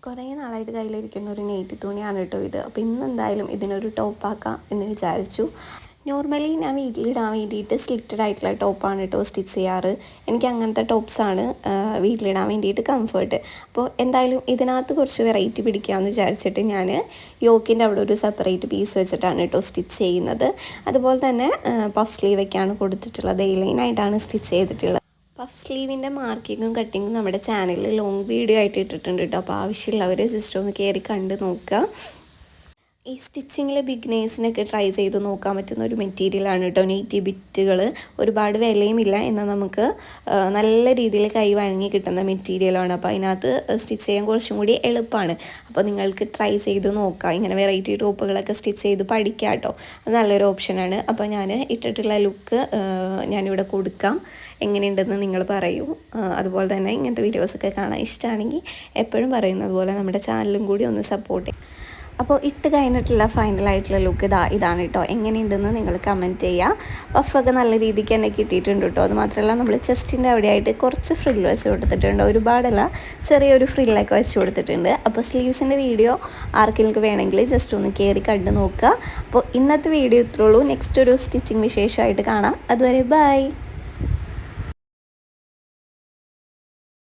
കുറേ നാളായിട്ട് കയ്യിലിരിക്കുന്ന ഒരു നെയ്റ്റി തുണിയാണ് കേട്ടോ ഇത്. അപ്പോൾ ഇന്നെന്തായാലും ഇതിനൊരു ടോപ്പാക്കാം എന്ന് വിചാരിച്ചു. നോർമലി ഞാൻ വീട്ടിലിടാൻ വേണ്ടിയിട്ട് സ്ലിറ്റഡ് ആയിട്ടുള്ള ടോപ്പാണ് കേട്ടോ സ്റ്റിച്ച് ചെയ്യാറ്. എനിക്ക് അങ്ങനത്തെ ടോപ്സാണ് വീട്ടിലിടാൻ വേണ്ടിയിട്ട് കംഫർട്ട്. അപ്പോൾ എന്തായാലും ഇതിനകത്ത് കുറച്ച് വെറൈറ്റി പിടിക്കാമെന്ന് വിചാരിച്ചിട്ട് ഞാൻ യോക്കിൻ്റെ അവിടെ ഒരു സെപ്പറേറ്റ് പീസ് വെച്ചിട്ടാണ് കേട്ടോ സ്റ്റിച്ച് ചെയ്യുന്നത്. അതുപോലെ തന്നെ പഫ് സ്ലീവൊക്കെയാണ് കൊടുത്തിട്ടുള്ളത്. ലൈനായിട്ടാണ് സ്റ്റിച്ച് ചെയ്തിട്ടുള്ളത്. പഫ് സ്ലീവിൻ്റെ മാർക്കിങ്ങും കട്ടിങ്ങും നമ്മുടെ ചാനലിൽ ലോങ് വീഡിയോ ആയിട്ട് ഇട്ടിട്ടുണ്ട് കേട്ടോ. അപ്പോൾ ആവശ്യമുള്ളവർ ജസ്റ്റ് ഒന്ന് കയറി കണ്ട് നോക്കുക. ഈ സ്റ്റിച്ചിങ്ങിൽ ബിഗിനേഴ്സിനൊക്കെ ട്രൈ ചെയ്ത് നോക്കാൻ പറ്റുന്ന ഒരു മെറ്റീരിയലാണ് കേട്ടോ നെയ്റ്റി ബിറ്റുകൾ. ഒരുപാട് വിലയുമില്ല, എന്നാൽ നമുക്ക് നല്ല രീതിയിൽ കൈ വഴങ്ങി കിട്ടുന്ന മെറ്റീരിയലാണ്. അപ്പോൾ അതിനകത്ത് സ്റ്റിച്ച് ചെയ്യാൻ കുറച്ചും കൂടി എളുപ്പമാണ്. അപ്പോൾ നിങ്ങൾക്ക് ട്രൈ ചെയ്ത് നോക്കാം. ഇങ്ങനെ വെറൈറ്റി ടോപ്പുകളൊക്കെ സ്റ്റിച്ച് ചെയ്ത് പഠിക്കാം കേട്ടോ. അത് നല്ലൊരു ഓപ്ഷനാണ്. അപ്പോൾ ഞാൻ ഇട്ടിട്ടുള്ള ലുക്ക് ഞാനിവിടെ കൊടുക്കാം. എങ്ങനെയുണ്ടെന്ന് നിങ്ങൾ പറയൂ. അതുപോലെ തന്നെ ഇങ്ങനത്തെ വീഡിയോസൊക്കെ കാണാൻ ഇഷ്ടമാണെങ്കിൽ എപ്പോഴും പറയുന്നത് പോലെ നമ്മുടെ ചാനലും കൂടി ഒന്ന് സപ്പോർട്ട് ചെയ്യും. അപ്പോൾ ഇട്ട് കഴിഞ്ഞിട്ടുള്ള ഫൈനലായിട്ടുള്ള ലുക്ക് ഇതാണ് കേട്ടോ. എങ്ങനെയുണ്ടെന്ന് നിങ്ങൾ കമൻറ്റ് ചെയ്യുക. പഫൊക്കെ നല്ല രീതിക്ക് തന്നെ കിട്ടിയിട്ടുണ്ട് കേട്ടോ. അത് മാത്രമല്ല നമ്മൾ ചെസ്റ്റിൻ്റെ അവിടെയായിട്ട് കുറച്ച് ഫ്രില്ല് വെച്ച് കൊടുത്തിട്ടുണ്ട്. ഒരുപാടല്ല, ചെറിയൊരു ഫ്രില്ലൊക്കെ വെച്ച് കൊടുത്തിട്ടുണ്ട്. അപ്പോൾ സ്ലീവ്സിൻ്റെ വീഡിയോ ആർക്കെങ്കിലും വേണമെങ്കിൽ ജസ്റ്റ് ഒന്ന് കയറി കണ്ട് നോക്കുക. അപ്പോൾ ഇന്നത്തെ വീഡിയോ ഇത്രയുള്ളൂ. നെക്സ്റ്റ് ഒരു സ്റ്റിച്ചിങ് വിശേഷമായിട്ട് കാണാം. അതുവരെ ബൈ.